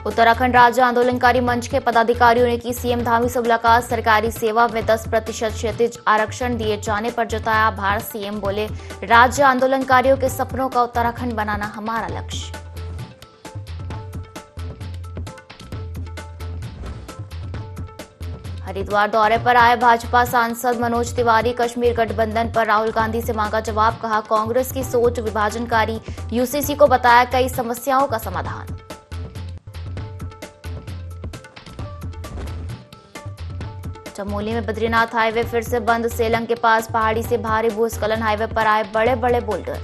उत्तराखंड राज्य आंदोलनकारी मंच के पदाधिकारियों ने की सीएम धामी से मुलाकात। सरकारी सेवा में 10% क्षैतिज आरक्षण दिए जाने पर जताया आभार। सीएम बोले, राज्य आंदोलनकारियों के सपनों का उत्तराखंड बनाना हमारा लक्ष्य। हरिद्वार दौरे पर आए भाजपा सांसद मनोज तिवारी, कश्मीर गठबंधन पर राहुल गांधी से मांगा जवाब। कहा, कांग्रेस की सोच विभाजनकारी, यूसीसी को बताया कई समस्याओं का समाधान। चमोली में बद्रीनाथ हाईवे फिर से बंद। सेलंग के पास पहाड़ी से भारी भूस्खलन, हाईवे पर आए बड़े बड़े बोल्डर।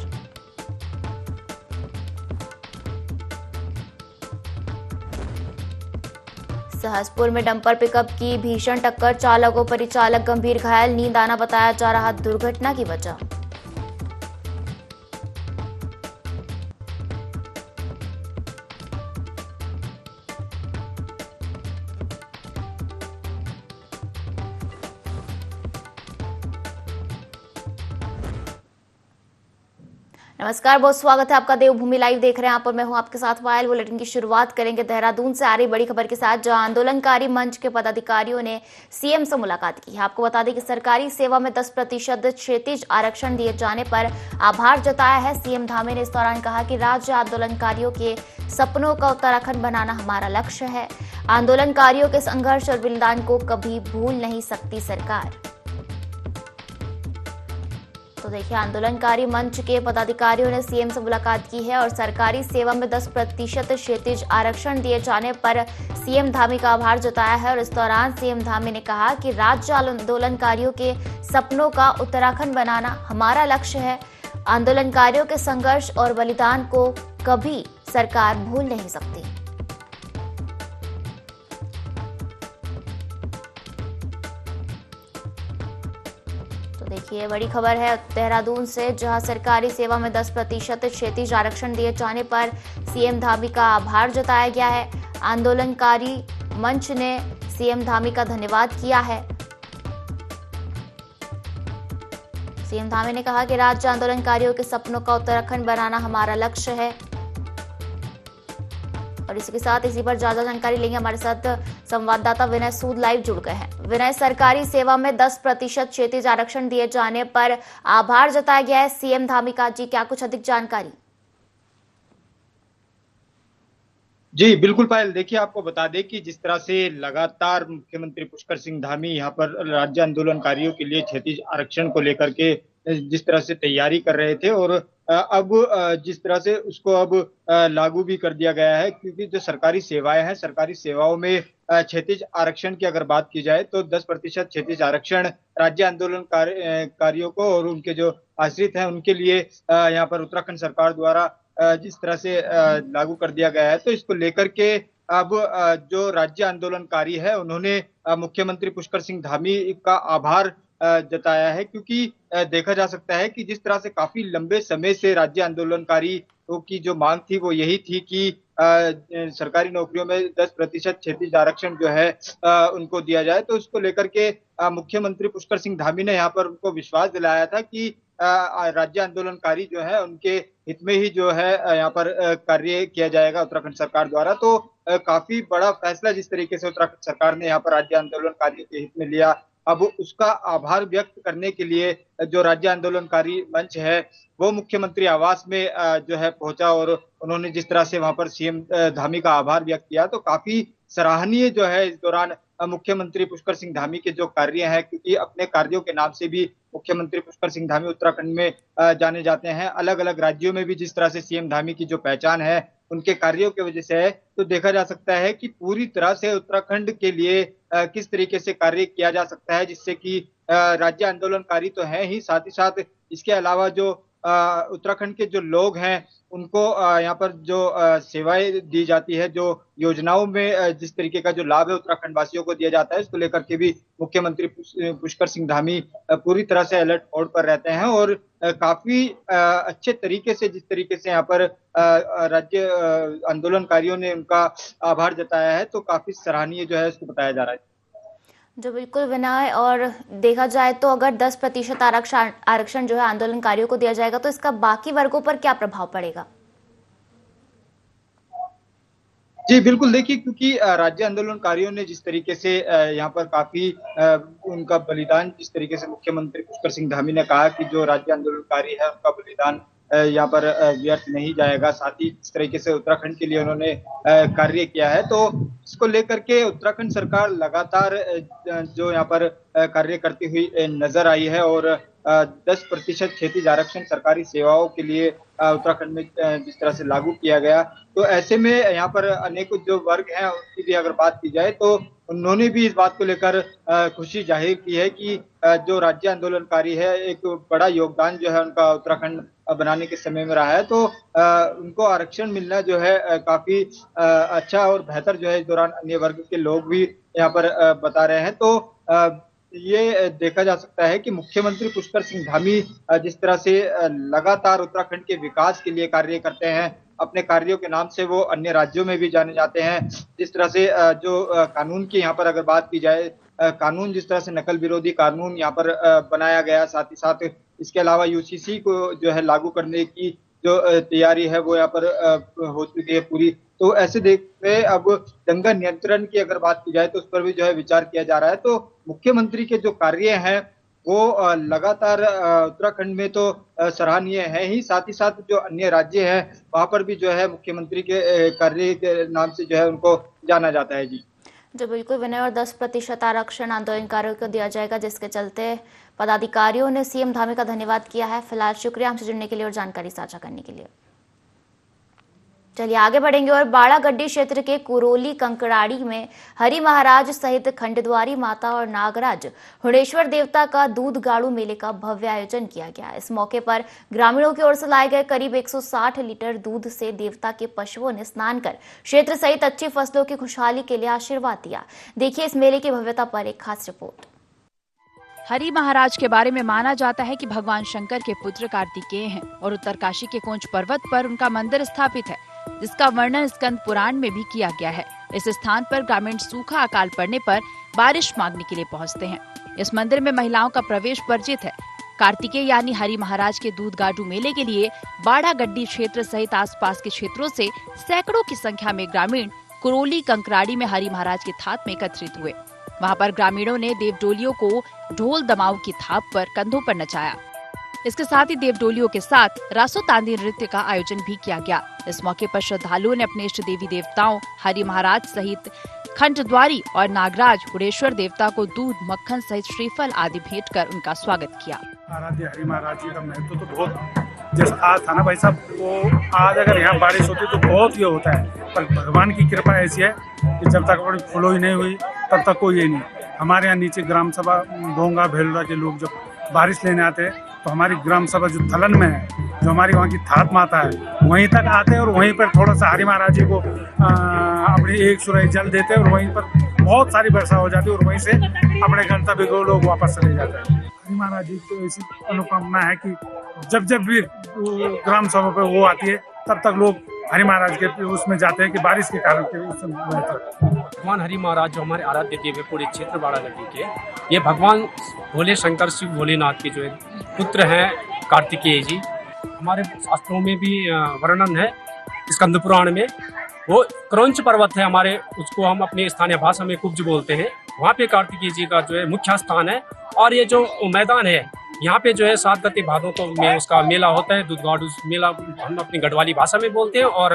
सहसपुर में डंपर पिकअप की भीषण टक्कर, चालक और परिचालक गंभीर घायल। नींद आना बताया जा रहा दुर्घटना की वजह। नमस्कार, बहुत स्वागत है आपका देवभूमि लाइव देख रहे हैं आप और मैं हूं आपके साथ पायल। बुलेटिन की शुरुआत करेंगे देहरादून से आ रही बड़ी खबर के साथ, जहां आंदोलनकारी मंच के पदाधिकारियों ने सीएम से मुलाकात की है। आपको बता दें कि सरकारी सेवा में 10% क्षैतिज आरक्षण दिए जाने पर आभार जताया है। सीएम धामी ने इस दौरान कहा कि राज्य आंदोलनकारियों के सपनों का उत्तराखंड बनाना हमारा लक्ष्य है। आंदोलनकारियों के संघर्ष और बलिदान को कभी भूल नहीं सकती सरकार। तो देखिए, आंदोलनकारी मंच के पदाधिकारियों ने सीएम से मुलाकात की है और सरकारी सेवा में 10% क्षैतिज आरक्षण दिए जाने पर सीएम धामी का आभार जताया है। और इस दौरान सीएम धामी ने कहा कि राज्य आंदोलनकारियों के सपनों का उत्तराखंड बनाना हमारा लक्ष्य है। आंदोलनकारियों के संघर्ष और बलिदान को कभी सरकार भूल नहीं सकती। देखिए, बड़ी खबर है देहरादून से, जहां सरकारी सेवा में 10% क्षैतिज आरक्षण दिए जाने पर सीएम धामी का आभार जताया गया है। आंदोलनकारी मंच ने सीएम धामी का धन्यवाद किया है। सीएम धामी ने कहा कि राज्य आंदोलनकारियों के सपनों का उत्तराखंड बनाना हमारा लक्ष्य है। और इसी के साथ इसी पर ज्यादा जानकारी लेंगे, हमारे साथ संवाददाता विनय सूद लाइव जुड़ गए हैं। विनय, सरकारी सेवा में 10% क्षैतिज आरक्षण दिए जाने पर आभार जताया गया है सीएम धामी का, जी क्या कुछ अधिक जानकारी? जी बिल्कुल पायल, देखिए आपको बता दें कि जिस तरह से लगातार मुख्यमंत्री पुष्कर सिंह धामी यहाँ पर राज्य आंदोलनकारियों के लिए क्षैतिज आरक्षण को लेकर के जिस तरह से तैयारी कर रहे थे और अब जिस तरह से उसको अब लागू भी कर दिया गया है, क्योंकि जो सरकारी सेवाएं हैं, सरकारी सेवाओं में क्षैतिज आरक्षण की अगर बात की जाए तो 10% क्षैतिज आरक्षण राज्य आंदोलनकारियों को और उनके जो आश्रित हैं उनके लिए यहाँ पर उत्तराखंड सरकार द्वारा जिस तरह से लागू कर दिया गया है, तो इसको लेकर के अब जो राज्य आंदोलनकारी है उन्होंने मुख्यमंत्री पुष्कर सिंह धामी का आभार जताया है, क्योंकि देखा जा सकता है कि जिस तरह से काफी लंबे समय से राज्य आंदोलनकारी की जो मांग थी वो यही थी कि सरकारी नौकरियों में 10% क्षैतिज आरक्षण जो है उनको दिया जाए। तो उसको लेकर के मुख्यमंत्री पुष्कर सिंह धामी ने यहाँ पर उनको विश्वास दिलाया था कि राज्य आंदोलनकारी जो है उनके हित में ही जो है यहाँ पर कार्य किया जाएगा उत्तराखंड सरकार द्वारा। तो काफी बड़ा फैसला जिस तरीके से उत्तराखंड सरकार ने यहाँ पर राज्य आंदोलनकारियों के हित में लिया, अब उसका आभार व्यक्त करने के लिए जो राज्य आंदोलनकारी मंच है वो मुख्यमंत्री आवास में जो है पहुंचा और उन्होंने जिस तरह से वहां पर सीएम धामी का आभार व्यक्त किया, तो काफी सराहनीय जो है इस दौरान मुख्यमंत्री पुष्कर सिंह धामी के जो कार्य हैं, क्योंकि अपने कार्यों के नाम से भी मुख्यमंत्री पुष्कर सिंह धामी उत्तराखंड में जाने जाते हैं। अलग अलग राज्यों में भी जिस तरह से सीएम धामी की जो पहचान है उनके कार्यों की वजह से है, तो देखा जा सकता है कि पूरी तरह से उत्तराखंड के लिए किस तरीके से कार्य किया जा सकता है, जिससे कि राज्य आंदोलनकारी तो है ही, साथ ही साथ इसके अलावा जो उत्तराखंड के जो लोग हैं उनको यहाँ पर जो सेवाएं दी जाती है, जो योजनाओं में जिस तरीके का जो लाभ है उत्तराखंड वासियों को दिया जाता है, इसको लेकर के भी मुख्यमंत्री पुष्कर सिंह धामी पूरी तरह से अलर्ट मोड पर रहते हैं और काफी अच्छे तरीके से जिस तरीके से यहाँ पर राज्य आंदोलनकारियों ने उनका आभार जताया है, तो काफी सराहनीय जो है इसको बताया जा रहा है। जो बिल्कुल विनय, और देखा जाए तो अगर 10% आरक्षण जो है आंदोलनकारियों को दिया जाएगा तो इसका बाकी वर्गों पर क्या प्रभाव पड़ेगा? जी, बिल्कुल देखिए, क्योंकि राज्य आंदोलनकारियों ने जिस तरीके से यहाँ पर काफ़ी उनका बलिदान, जिस तरीके से मुख्यमंत्री पुष्कर सिंह धामी ने कहा कि जो राज्य आंदोलनकारी है उनका बलिदान यहाँ पर व्यर्थ नहीं जाएगा। साथ ही जिस तरीके से उत्तराखंड के लिए उन्होंने कार्य किया है, तो इसको लेकर के उत्तराखंड सरकार लगातार जो यहाँ पर कार्य करती हुई नज़र आई है, और 10% क्षैतिज आरक्षण सरकारी सेवाओं के लिए उत्तराखंड में जिस तरह से लागू किया गया, तो ऐसे में यहाँ पर अनेक जो वर्ग हैं उनकी भी अगर बात की जाए, तो उन्होंने भी इस बात को लेकर खुशी जाहिर की है कि जो राज्य आंदोलनकारी है, एक बड़ा योगदान जो है उनका उत्तराखंड बनाने के समय में रहा है, तो उनको आरक्षण मिलना जो है काफ़ी अच्छा और बेहतर जो है इस दौरान अन्य वर्ग के लोग भी यहाँ पर बता रहे हैं। तो ये देखा जा सकता है कि मुख्यमंत्री पुष्कर सिंह धामी जिस तरह से लगातार उत्तराखंड के विकास के लिए कार्य करते हैं, अपने कार्यों के नाम से वो अन्य राज्यों में भी जाने जाते हैं। जिस तरह से जो कानून की यहाँ पर अगर बात की जाए, कानून जिस तरह से नकल विरोधी कानून यहाँ पर बनाया गया, साथ ही साथ इसके अलावा यूसीसी को जो है लागू करने की जो तैयारी है वो यहाँ पर हो चुकी है पूरी। तो ऐसे देखते अब दंगा नियंत्रण की अगर बात की जाए, तो उस पर भी जो है विचार किया जा रहा है। तो मुख्यमंत्री के जो कार्य हैं वो लगातार उत्तराखंड में तो सराहनीय है ही, साथ ही साथ जो अन्य राज्य हैं वहाँ पर भी जो है मुख्यमंत्री के कार्य के नाम से जो है उनको जाना जाता है। जी जो बिल्कुल विनय, और 10% आरक्षण आंदोलनकारियों को दिया जाएगा, जिसके चलते पदाधिकारियों ने सीएम धामी का धन्यवाद किया है। फिलहाल शुक्रिया हमसे जुड़ने के लिए और जानकारी साझा करने के लिए। चलिए आगे बढ़ेंगे और बाड़ागड्डी क्षेत्र के कुरोली कंकड़ाड़ी में हरि महाराज सहित खंडद्वारी माता और नागराज हुणेश्वर देवता का दूध गाड़ू मेले का भव्य आयोजन किया गया। इस मौके पर ग्रामीणों की ओर से लाए गए करीब 160 लीटर दूध से देवता के पशुओं ने स्नान कर क्षेत्र सहित अच्छी फसलों की खुशहाली के लिए आशीर्वाद दिया। देखिए इस मेले की भव्यता पर एक खास रिपोर्ट। हरि महाराज के बारे में माना जाता है कि भगवान शंकर के पुत्र कार्तिकेय हैं और उत्तरकाशी के कोंच पर्वत पर उनका मंदिर स्थापित है, जिसका वर्णन स्कंद पुराण में भी किया गया है। इस स्थान पर ग्रामीण सूखा अकाल पड़ने पर बारिश मांगने के लिए पहुंचते हैं। इस मंदिर में महिलाओं का प्रवेश वर्जित है। कार्तिकेय यानी हरि महाराज के दूध गाडू मेले के लिए बाड़ागड्डी क्षेत्र सहित आसपास के क्षेत्रों से सैकड़ों की संख्या में ग्रामीण कुरोली कंकराड़ी में हरि महाराज के थाप में एकत्रित हुए। वहां पर ग्रामीणों ने देवडोलियों को ढोल दमाऊ की थाप पर कंधों पर नचाया। इसके साथ ही देवडोलियों के साथ रासो तांदी नृत्य का आयोजन भी किया गया। इस मौके पर श्रद्धालुओं ने अपने इष्ट देवी देवताओं हरि महाराज सहित खंडद्वारी और नागराज हुणेश्वर देवता को दूध, मक्खन सहित श्रीफल आदि भेंट कर उनका स्वागत किया। आराध्य हरि महाराज जी का महत्व तो बहुत, जैसा आज था ना भाई साहब, तो आज अगर यहाँ बारिश होती तो बहुत ये होता है, पर भगवान की कृपा ऐसी है कि जब तक अपनी फुलो ही नहीं हुई तब तक कोई ये नहीं। हमारे यहाँ नीचे ग्राम सभा डोंगा भेलुड़ा के लोग जब बारिश लेने आते हैं तो हमारी ग्राम सभा जो थलन में है, जो हमारी वहाँ की थाप माता है, वहीं तक आते हैं और वहीं पर थोड़ा सा हरि महाराज जी को अपनी एक सुराही जल देते हैं और वहीं पर बहुत सारी वर्षा हो जाती है और वहीं से अपने गंतव्य को लोग वापस चले जाते हैं। हरि महाराज जी तो ऐसी अनुकामना है कि जब जब भी ग्राम सभा पे वो आती है तब तक लोग हरि महाराज के उसमें जाते हैं कि बारिश के कारण के भगवान हरि महाराज जो हमारे आराध्य देव है पूरे क्षेत्र बाड़ागड्डी के, ये भगवान भोले शंकर शिव भोलेनाथ के जो है पुत्र हैं कार्तिकेय जी। हमारे शास्त्रों में भी वर्णन है स्कंद पुराण में, वो क्रौंच पर्वत है हमारे, उसको हम अपनी स्थानीय भाषा में कुब्ज बोलते हैं। वहाँ पे कार्तिकेय जी का जो है मुख्य स्थान है और ये जो मैदान है यहाँ पे जो है 7 गते भादों को में उसका मेला होता है, दूध गाडू मेला हम अपनी गढ़वाली भाषा में बोलते हैं, और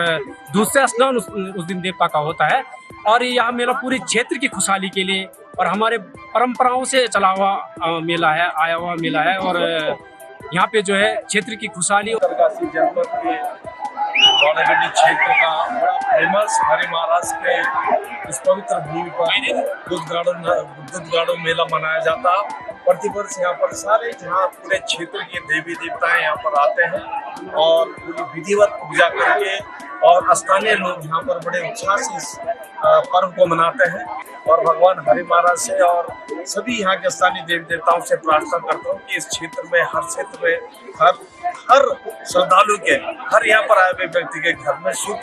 दूध से स्नान उस दिन देवता का होता है। और यह मेला पूरे क्षेत्र की खुशहाली के लिए और हमारे परंपराओं से चला हुआ मेला है, आया हुआ मेला है, और यहाँ पे जो है क्षेत्र की खुशहाली। उत्तरकाशी जनपद के बाड़ागड्डी क्षेत्र का बड़ा फेमस हरि महाराज के इस पवित्र भूमि पर दूध गाड़ो मेला मनाया जाता। प्रतिवर्ष यहाँ पर सारे जहाँ पूरे क्षेत्र के देवी देवताएं यहाँ पर आते हैं और पूरी विधिवत पूजा करके, और स्थानीय लोग यहाँ पर बड़े उत्साह से इस पर्व को मनाते हैं। और भगवान हरि महाराज से और सभी यहाँ के स्थानीय देवी देवताओं से प्रार्थना करता हूँ कि इस क्षेत्र में, हर क्षेत्र में, हर श्रद्धालु के, हर यहाँ पर आए हुए व्यक्ति के घर में सुख।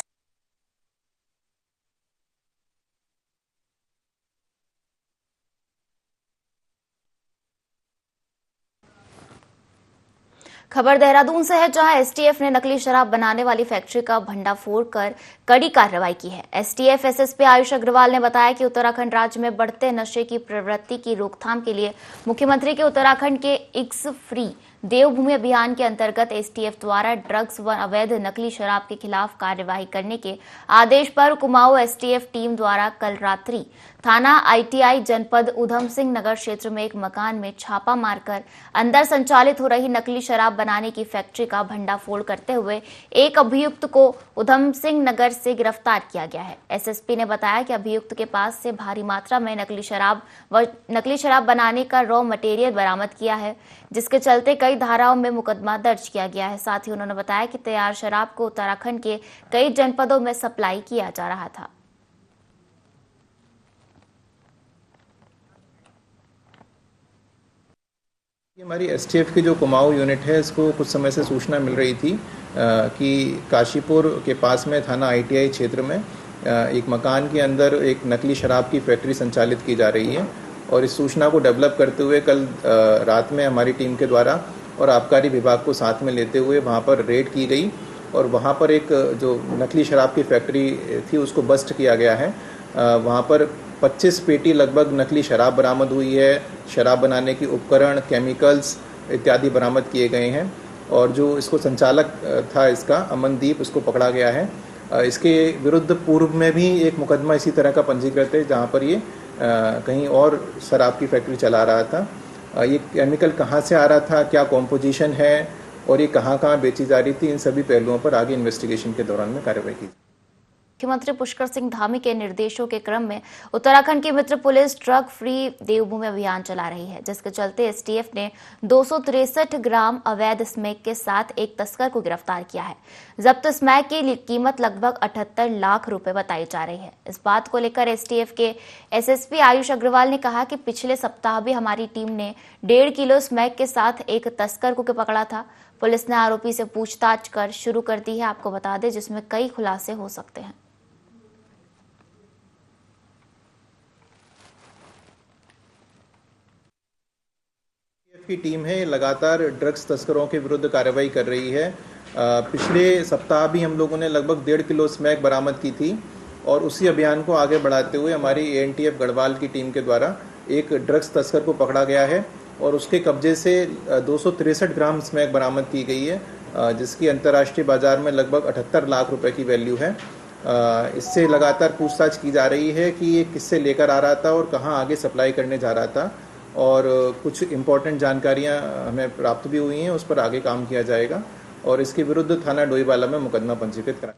खबर देहरादून से है, जहां एसटीएफ ने नकली शराब बनाने वाली फैक्ट्री का भंडाफोड़ कर कड़ी कार्रवाई की है। एसटीएफ एसएसपी आयुष अग्रवाल ने बताया कि उत्तराखंड राज्य में बढ़ते नशे की प्रवृत्ति की रोकथाम के लिए मुख्यमंत्री के उत्तराखंड के इक्स फ्री देवभूमि अभियान के अंतर्गत एसटीएफ द्वारा ड्रग्स व अवैध नकली शराब के खिलाफ कार्यवाही करने के आदेश पर कुमाऊं एसटीएफ टीम द्वारा कल रात्रि थाना आईटीआई जनपद उधम सिंह नगर क्षेत्र में एक मकान में छापा मारकर अंदर संचालित हो रही नकली शराब बनाने की फैक्ट्री का भंडाफोड़ करते हुए एक अभियुक्त को उधम सिंह नगर से गिरफ्तार किया गया है। एसएसपी ने बताया कि अभियुक्त के पास से भारी मात्रा में नकली शराब बनाने का रॉ मटेरियल बरामद किया है, जिसके चलते कई धाराओं में मुकदमा दर्ज किया गया है। साथ ही उन्होंने बताया कि तैयार शराब को उत्तराखंड के कई जनपदों में सप्लाई किया जा रहा था। हमारी एसटीएफ की जो कुमाऊं यूनिट है, इसको कुछ समय से सूचना मिल रही थी कि काशीपुर के पास में थाना आईटीआई क्षेत्र में एक मकान के अंदर एक नकली शराब की फैक्ट्री संचालित की जा रही है। और इस सूचना को डेवलप करते हुए कल रात में हमारी टीम के द्वारा और आबकारी विभाग को साथ में लेते हुए वहाँ पर रेड की गई और वहाँ पर एक जो नकली शराब की फैक्ट्री थी उसको बस्ट किया गया है। वहाँ पर 25 पेटी लगभग नकली शराब बरामद हुई है। शराब बनाने की उपकरण, केमिकल्स इत्यादि बरामद किए गए हैं और जो इसको संचालक था इसका अमनदीप, उसको पकड़ा गया है। इसके विरुद्ध पूर्व में भी एक मुकदमा इसी तरह का पंजीकृत है, जहाँ पर ये कहीं और शराब की फैक्ट्री चला रहा था। ये केमिकल कहाँ से आ रहा था, क्या कॉम्पोजिशन है और ये कहाँ कहाँ बेची जा रही थी, इन सभी पहलुओं पर आगे इन्वेस्टिगेशन के दौरान में कार्रवाई की। मुख्यमंत्री पुष्कर सिंह धामी के निर्देशों के क्रम में उत्तराखंड की मित्र पुलिस ड्रग फ्री देवभूमि अभियान चला रही है, जिसके चलते एसटीएफ ने 263 ग्राम अवैध स्मैक के साथ एक तस्कर को गिरफ्तार किया है। जब्त स्मैक की कीमत लगभग 78 लाख रुपए बताई जा रही है। इस बात को लेकर एसटीएफ के एसएसपी आयुष अग्रवाल ने कहा कि पिछले सप्ताह भी हमारी टीम ने 1.5 किलो स्मैक के साथ एक तस्कर को पकड़ा था। पुलिस ने आरोपी से पूछताछ कर शुरू कर दी है, आपको बता दें, जिसमें कई खुलासे हो सकते हैं। की टीम है लगातार ड्रग्स तस्करों के विरुद्ध कार्रवाई कर रही है। पिछले सप्ताह भी हम लोगों ने लगभग 1.5 किलो स्मैक बरामद की थी और उसी अभियान को आगे बढ़ाते हुए हमारी एएनटीएफ गढ़वाल की टीम के द्वारा एक ड्रग्स तस्कर को पकड़ा गया है और उसके कब्जे से 263 ग्राम स्मैक बरामद की गई है, जिसकी अंतर्राष्ट्रीय बाजार में लगभग 78 लाख रुपए की वैल्यू है। इससे लगातार पूछताछ की जा रही है कि ये किससे लेकर आ रहा था और कहाँ आगे सप्लाई करने जा रहा था और कुछ इम्पोर्टेंट जानकारियां हमें प्राप्त भी हुई हैं, उस पर आगे काम किया जाएगा और इसके विरुद्ध थाना डोईवाला में मुकदमा पंजीकृत करा।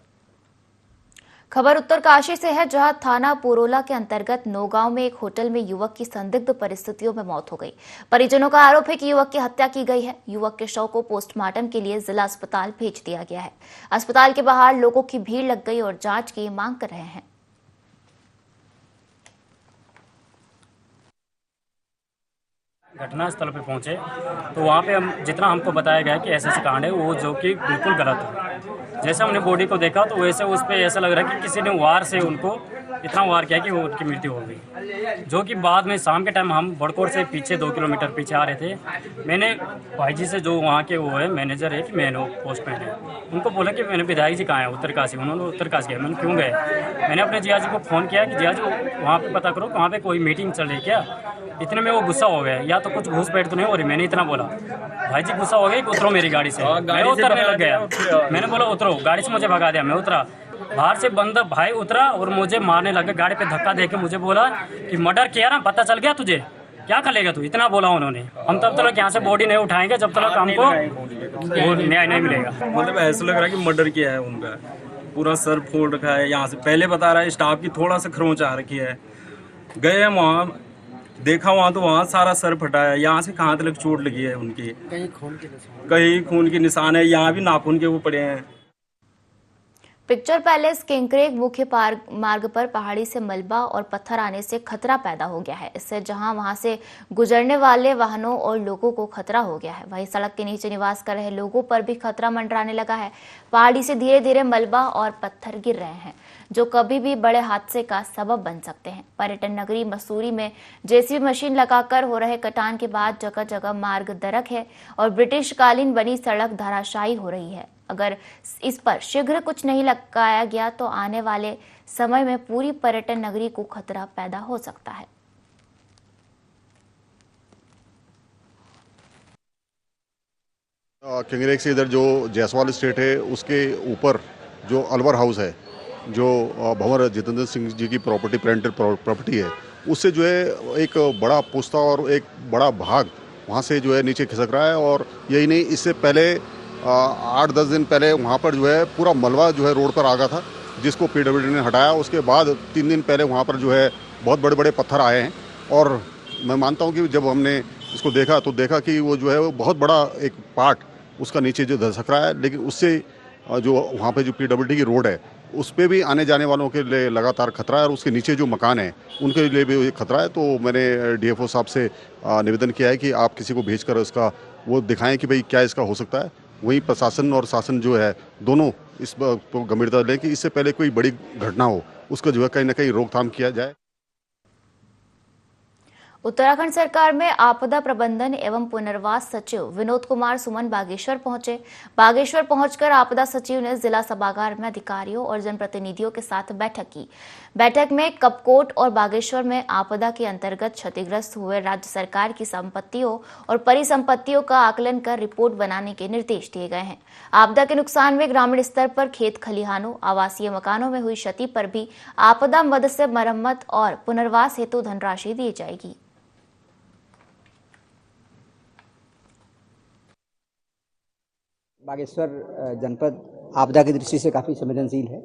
खबर उत्तरकाशी से है, जहां थाना पुरोला के अंतर्गत नौगांव में एक होटल में युवक की संदिग्ध परिस्थितियों में मौत हो गई। परिजनों का आरोप है कि युवक की हत्या की गई है। युवक के शव को पोस्टमार्टम के लिए जिला अस्पताल भेज दिया गया है। अस्पताल के बाहर लोगों की भीड़ लग गई और जांच की मांग कर रहे हैं। घटनास्थल पे पहुंचे तो वहाँ पे हम जितना हमको बताया गया कि ऐसे कांड है वो जो कि बिल्कुल गलत है। जैसे हमने बॉडी को देखा तो वैसे उस पर ऐसा लग रहा है कि किसी ने वार से उनको इतना वार किया कि वो उनकी मृत्यु हो गई। जो कि बाद में शाम के टाइम हम बड़कोट से पीछे 2 किलोमीटर पीछे आ रहे थे। मैंने भाई जी से, जो वहाँ के वो है मैनेजर है कि मैन हो पोस्टमैन है, उनको बोला कि मैंने विधायक जी कहाँ है, उत्तरकाशी। उन्होंने उत्तरकाशी गया। मैंने क्यों गए, मैंने अपने जिया जी को फ़ोन किया कि जिया जी वहाँ पर पता करो वहाँ पर कोई मीटिंग चल रही क्या। इतने में वो गुस्सा हो गया, या तो कुछ घूस बैठ तो नहीं हो रही। मैंने इतना बोला, भाई जी गुस्सा हो गया कि उतरो मेरी गाड़ी से। मैं उतरने लग गया, मैंने बोला उतरो, गाड़ी से मुझे भगा दिया। मैं उतरा, बाहर से बंदा भाई उतरा और मुझे मारने लगा। गाड़ी पे धक्का देके मुझे बोला कि मर्डर किया ना, पता चल गया तुझे, क्या करेगा तू, इतना बोला उन्होंने। हम तब तक यहाँ से बॉडी नहीं उठाएंगे जब तक हमको न्याय नहीं मिलेगा। मतलब ऐसा लग रहा है कि मर्डर किया है उनका, पूरा सर फोड़ रखा है। यहाँ से पहले बता रहा है स्टाफ की थोड़ा सा खरोंच आ रखी है। गए वहाँ देखा, वहाँ तो वहाँ सारा सर फटा है, यहाँ से कहाँ तक चोट लगी है उनकी, कहीं खून के निशान है, यहाँ भी नाखून के वो पड़े हैं। पिक्चर पैलेस किंकरेग मुख्य मार्ग पर पहाड़ी से मलबा और पत्थर आने से खतरा पैदा हो गया है। इससे जहां वहां से गुजरने वाले वाहनों और लोगों को खतरा हो गया है, वहीं सड़क के नीचे निवास कर रहे लोगों पर भी खतरा मंडराने लगा है। पहाड़ी से धीरे धीरे मलबा और पत्थर गिर रहे हैं जो कभी भी बड़े हादसे का सबब बन सकते हैं। पर्यटन नगरी मसूरी में जेसीबी मशीन लगाकर हो रहे कटान के बाद जगह जगह मार्ग दरक है और ब्रिटिश कालीन बनी सड़क धराशायी हो रही है। अगर इस पर शीघ्र कुछ नहीं लगाया गया तो आने वाले समय में पूरी पर्यटन नगरी को खतरा पैदा हो सकता है। किंगरेग से इधर जो जायसवाल स्टेट है उसके ऊपर जो अलवर हाउस है, जो भंवर जितेंद्र सिंह जी की प्रॉपर्टी, पेरेंटल प्रॉपर्टी है, उससे जो है एक बड़ा पुस्ता और एक बड़ा भाग वहाँ से जो है नीचे खिसक रहा है। और यही नहीं, इससे पहले 8-10 दिन पहले वहाँ पर जो है पूरा मलबा जो है रोड पर आ गया था, जिसको पीडब्ल्यूडी ने हटाया। उसके बाद 3 दिन पहले वहाँ पर जो है बहुत बड़े बड़े पत्थर आए हैं और मैं मानता हूँ कि जब हमने इसको देखा तो देखा कि वो जो है वो बहुत बड़ा एक पार्ट उसका नीचे जो धसक रहा है। लेकिन उससे जो वहाँ पे जो पीडब्ल्यूडी की रोड है उस पर भी आने जाने वालों के लिए लगातार खतरा है और उसके नीचे जो मकान है उनके लिए भी खतरा है। तो मैंने डीएफओ साहब से निवेदन किया है कि आप किसी को भेजकर इसका वो दिखाएं कि भाई क्या इसका हो सकता है। वहीं प्रशासन और शासन जो है दोनों इस पर गंभीरता लें कि इससे पहले कोई बड़ी घटना हो उसका जो है कहीं ना कहीं रोकथाम किया जाए। उत्तराखंड सरकार में आपदा प्रबंधन एवं पुनर्वास सचिव विनोद कुमार सुमन बागेश्वर पहुंचे। बागेश्वर पहुंचकर आपदा सचिव ने जिला सभागार में अधिकारियों और जनप्रतिनिधियों के साथ बैठक की। बैठक में कपकोट और बागेश्वर में आपदा के अंतर्गत क्षतिग्रस्त हुए राज्य सरकार की संपत्तियों और परिसंपत्तियों का आकलन कर रिपोर्ट बनाने के निर्देश दिए गए हैं। आपदा के नुकसान में ग्रामीण स्तर पर खेत खलिहानों, आवासीय मकानों में हुई क्षति पर भी आपदा मद से मरम्मत और पुनर्वास हेतु धनराशि दी जाएगी। बागेश्वर जनपद आपदा की दृष्टि से काफ़ी संवेदनशील है।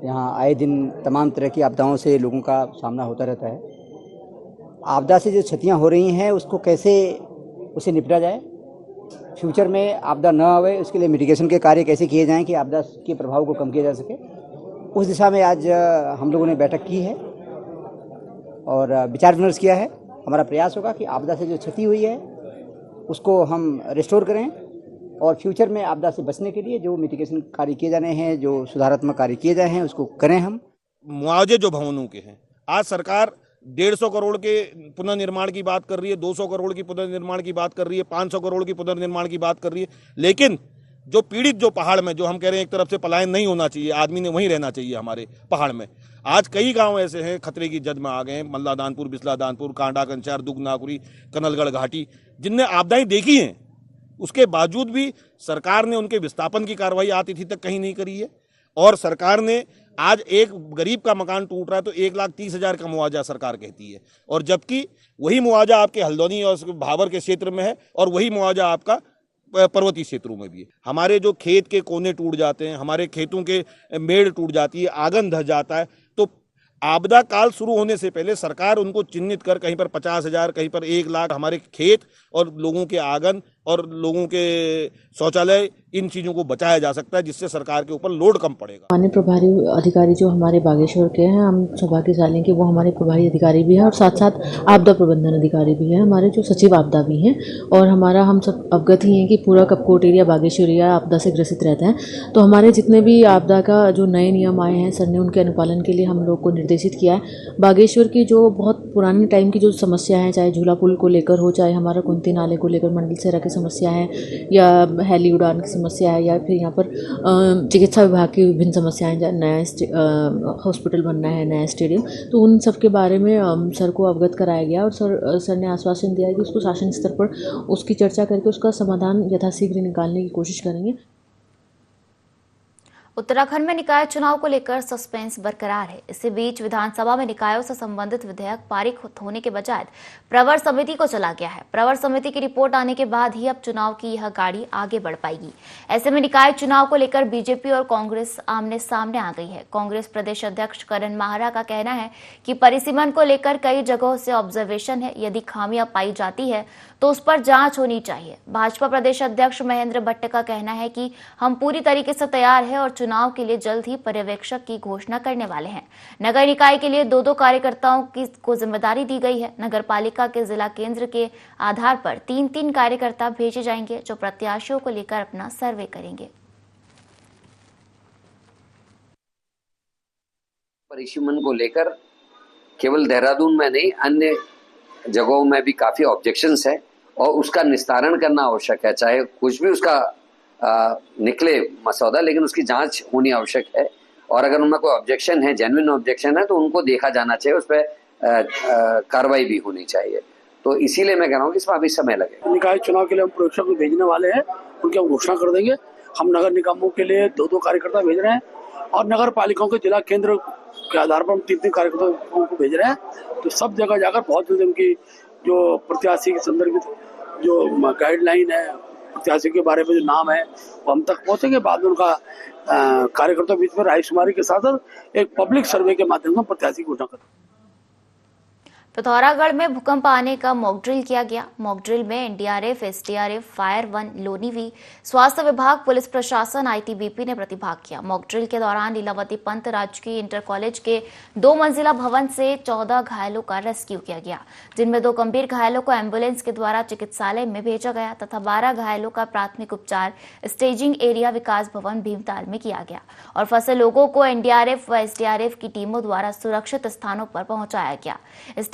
यहाँ आए दिन तमाम तरह की आपदाओं से लोगों का सामना होता रहता है। आपदा से जो क्षतियाँ हो रही हैं उसको कैसे उसे निपटा जाए, फ्यूचर में आपदा न आवे उसके लिए मिटिगेशन के कार्य कैसे किए जाएं कि आपदा के प्रभाव को कम किया जा सके, उस दिशा में आज हम लोगों ने बैठक की है और विचार विमर्श किया है। हमारा प्रयास होगा कि आपदा से जो क्षति हुई है उसको हम रिस्टोर करें और फ्यूचर में आपदा से बचने के लिए जो मिटिगेशन कार्य किए जाने हैं, जो सुधारात्मक कार्य किए जाए हैं उसको करें। हम मुआवजे जो भवनों के हैं, आज सरकार 150 करोड़ के पुनर्निर्माण की बात कर रही है, 200 करोड़ की पुनर्निर्माण की बात कर रही है, 500 करोड़ की पुनर्निर्माण की बात कर रही है। लेकिन जो पीड़ित जो पहाड़ में जो हम कह रहे हैं एक तरफ से पलायन नहीं होना चाहिए, आदमी ने वहीं रहना चाहिए हमारे पहाड़ में। आज कई गांव ऐसे हैं खतरे की जद में आ गए हैं, मल्ला दानपुर, बिस्ला दानपुर, कांडा कंचार, दुग नाकुरी, कनलगढ़ घाटी, जिनने आपदाएं देखी हैं, उसके बावजूद भी सरकार ने उनके विस्थापन की कार्रवाई आतिथ्य तक कहीं नहीं करी है। और सरकार ने आज एक गरीब का मकान टूट रहा है तो 1,30,000 का मुआवजा सरकार कहती है, और जबकि वही मुआवजा आपके हल्द्वानी और भावर के क्षेत्र में है और वही मुआवजा आपका पर्वतीय क्षेत्रों में भी है। हमारे जो खेत के कोने टूट जाते हैं, हमारे खेतों के मेड़ टूट जाती है, आंगन धस जाता है, तो आपदा काल शुरू होने से पहले सरकार उनको चिन्हित कर कहीं पर 50,000, कहीं पर 1,00,000 हमारे खेत और लोगों के आंगन और लोगों के शौचालय, इन चीज़ों को बचाया जा सकता है, जिससे सरकार के ऊपर लोड कम पड़ेगा। माननीय प्रभारी अधिकारी जो हमारे बागेश्वर के हैं, हम सौभाग्यशाली हैं कि वो हमारे प्रभारी अधिकारी भी हैं और साथ साथ आपदा प्रबंधन अधिकारी भी हैं, हमारे जो सचिव आपदा भी हैं। और हमारा हम सब अवगत ही हैं कि पूरा कपकोट एरिया, बागेश्वर एरिया आपदा से ग्रसित रहता है। तो हमारे जितने भी आपदा का जो नए नियम आए हैं, सर ने उनके अनुपालन के लिए हम लोग को निर्देशित किया है। बागेश्वर की जो बहुत पुराने टाइम की जो समस्या है, चाहे झूला पुल को लेकर हो, चाहे हमारा कुंती नाले को लेकर मंडल सेरा की समस्या है, या हेली उड़ान की समस्या है, या फिर यहाँ पर चिकित्सा विभाग की विभिन्न समस्याएं, नया हॉस्पिटल बनना है, नया स्टेडियम, तो उन सब के बारे में सर को अवगत कराया गया और सर ने आश्वासन दिया कि उसको शासन स्तर पर उसकी चर्चा करके उसका समाधान यथाशीघ्र निकालने की कोशिश करेंगे। उत्तराखंड में निकाय चुनाव को लेकर सस्पेंस बरकरार है। इसी बीच विधानसभा में निकायों से संबंधित विधेयक पारित होने के बजाय प्रवर समिति को चला गया है। प्रवर समिति की रिपोर्ट आने के बाद ही अब चुनाव की यह गाड़ी आगे बढ़ पाएगी। ऐसे में निकाय चुनाव को लेकर बीजेपी और कांग्रेस आमने सामने आ गई है। कांग्रेस प्रदेश अध्यक्ष करण माहरा का कहना है कि परिसीमन को लेकर कई जगहों से ऑब्जर्वेशन है, यदि खामियां पाई जाती है तो उस पर जांच होनी चाहिए। भाजपा प्रदेश अध्यक्ष महेंद्र भट्ट का कहना है कि हम पूरी तरीके से तैयार है और चुनाव के लिए जल्द ही पर्यवेक्षक की घोषणा करने वाले हैं। नगर निकाय के लिए 2 कार्यकर्ताओं को जिम्मेदारी दी गई है। नगर पालिका के जिला केंद्र के आधार पर 3 कार्यकर्ता भेजे जाएंगे जो प्रत्याशियों को लेकर अपना सर्वे करेंगे। परिसीमन को लेकर केवल देहरादून में नहीं, अन्य जगहों में भी काफी ऑब्जेक्शंस है और उसका निस्तारण करना आवश्यक है। चाहे कुछ भी उसका निकले मसौदा, लेकिन उसकी जांच होनी आवश्यक है। और अगर उनमें कोई ऑब्जेक्शन है, जेन्युइन ऑब्जेक्शन है, तो उनको देखा जाना चाहिए, उस पर कार्रवाई भी होनी चाहिए। तो इसीलिए मैं कह रहा हूँ कि इसमें अभी समय लगेगा। निकाय चुनाव के लिए हम पर्यवेक्षक को भेजने वाले हैं, उनकी हम घोषणा कर देंगे। हम नगर निगमों के लिए 2 कार्यकर्ता भेज रहे हैं और नगर पालिकाओं के जिला केंद्र के आधार पर हम 3 कार्यकर्ताओं को भेज रहे हैं। तो सब जगह जाकर बहुत जल्द उनकी जो प्रत्याशी के संदर्भित जो गाइडलाइन है, प्रत्याशी के बारे में जो नाम है, वो हम तक पहुंचेंगे। बाद में उनका कार्यकर्ताओं बीच में रायशुमारी के साथ एक पब्लिक सर्वे के माध्यम से प्रत्याशी घोषणा करें। पिथौरागढ़ में भूकंप आने का मॉक ड्रिल किया गया। मॉक ड्रिल में एनडीआरएफ, एसडीआरएफ, फायर 1, लोनीवी, स्वास्थ्य विभाग, पुलिस प्रशासन, आईटीबीपी ने प्रतिभाग किया। मॉक ड्रिल के दौरान लीलावती पंत राजकीय इंटर कॉलेज के 2 मंजिला भवन से 14 घायलों का रेस्क्यू किया गया, जिनमें 2 गंभीर घायलों को एम्बुलेंस के द्वारा चिकित्सालय में भेजा गया तथा 12 घायलों का प्राथमिक उपचार स्टेजिंग एरिया विकास भवन भीमताल में किया गया और फंसे लोगों को एनडीआरएफ व एसडीआरएफ की टीमों द्वारा सुरक्षित स्थानों पर पहुंचाया गया।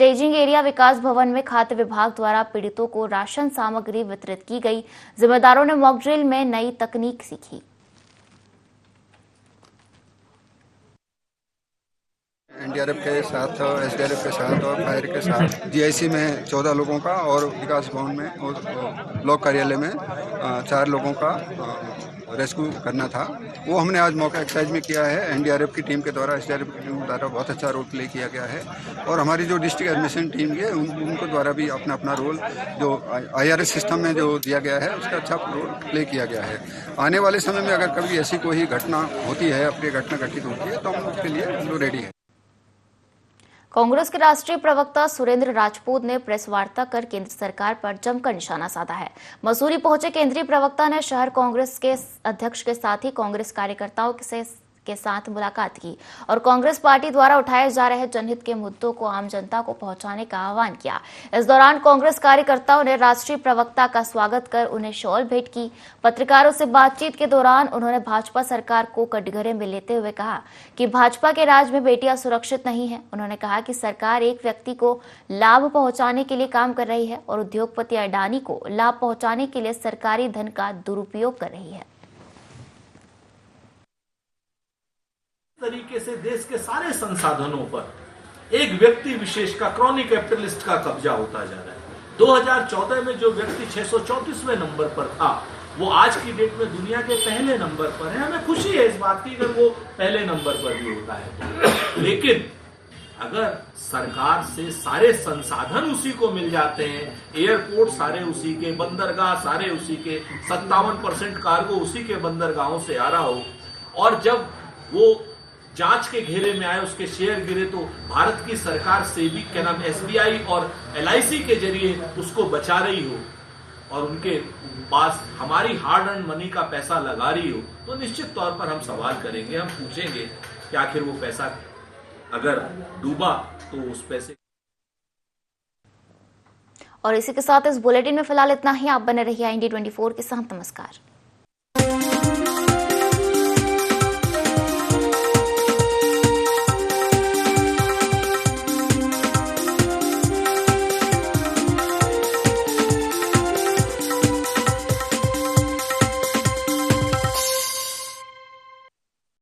स्टेजिंग एरिया विकास भवन में खाद्य विभाग द्वारा पीड़ितों को राशन सामग्री वितरित की गई। जिम्मेदारों ने मॉक ड्रिल में नई तकनीक सीखी। एनडीआरएफ के साथ, एसडीआरएफ के साथ और फायर के साथ जीआईसी में 14 लोगों का और विकास भवन में और ब्लॉक कार्यालय में 4 लोगों का रेस्क्यू करना था। वो हमने आज मौका एक्सरसाइज में किया है। एनडीआरएफ की टीम के द्वारा, एसडीआरएफ की टीम द्वारा बहुत अच्छा रोल प्ले किया गया है और हमारी जो डिस्ट्रिक्ट एडमिशन टीम है उनको द्वारा भी अपना रोल जो आईआरएस सिस्टम में जो दिया गया है उसका अच्छा रोल प्ले किया गया है। आने वाले समय में अगर कभी ऐसी कोई घटना होती है, अप्रिय घटना घटित होती है, तो हम उसके लिए हम लोग रेडी है। कांग्रेस के राष्ट्रीय प्रवक्ता सुरेंद्र राजपूत ने प्रेस वार्ता कर केंद्र सरकार पर जमकर निशाना साधा है। मसूरी पहुंचे केंद्रीय प्रवक्ता ने शहर कांग्रेस के अध्यक्ष के साथ ही कांग्रेस कार्यकर्ताओं के साथ मुलाकात की और कांग्रेस पार्टी द्वारा उठाए जा रहे जनहित के मुद्दों को आम जनता को पहुंचाने का आह्वान किया। इस दौरान कांग्रेस कार्यकर्ताओं ने राष्ट्रीय प्रवक्ता का स्वागत कर उन्हें शॉल भेंट की। पत्रकारों से बातचीत के दौरान उन्होंने भाजपा सरकार को कटघरे में लेते हुए कहा कि भाजपा के राज में बेटियां सुरक्षित नहीं है। उन्होंने कहा कि सरकार एक व्यक्ति को लाभ पहुंचाने के लिए काम कर रही है और उद्योगपति अडानी को लाभ पहुंचाने के लिए सरकारी धन का दुरुपयोग कर रही है। तरीके से देश के सारे संसाधनों पर एक व्यक्ति विशेष का, क्रॉनी कैपिटलिस्ट का कब्जा होता जा रहा है। 2014 में जो व्यक्ति 634वें नंबर पर था, वो आज की डेट में दुनिया के पहले नंबर पर है। हमें खुशी है इस बात की अगर वो पहले नंबर पर भी होता है, लेकिन अगर सरकार से सारे संसाधन उसी को मिल जाते हैं, एयरपोर्ट सारे उसी के, बंदरगाह सारे उसी के, 57% कार्गो उसी के बंदरगाहों से आ रहा हो, और जब वो जांच के घेरे में आए, उसके शेयर गिरे, तो भारत की सरकार सेबी के नाम एसबीआई और एलआईसी के जरिए उसको बचा रही हो और उनके पास हमारी हार्ड अर्न मनी का पैसा लगा रही हो, तो निश्चित तौर पर हम सवाल करेंगे, हम पूछेंगे कि आखिर वो पैसा अगर डूबा तो उस पैसे। और इसी के साथ इस बुलेटिन में फिलहाल इतना ही। आप बने रहिए इंडिया 24 के साथ। नमस्कार।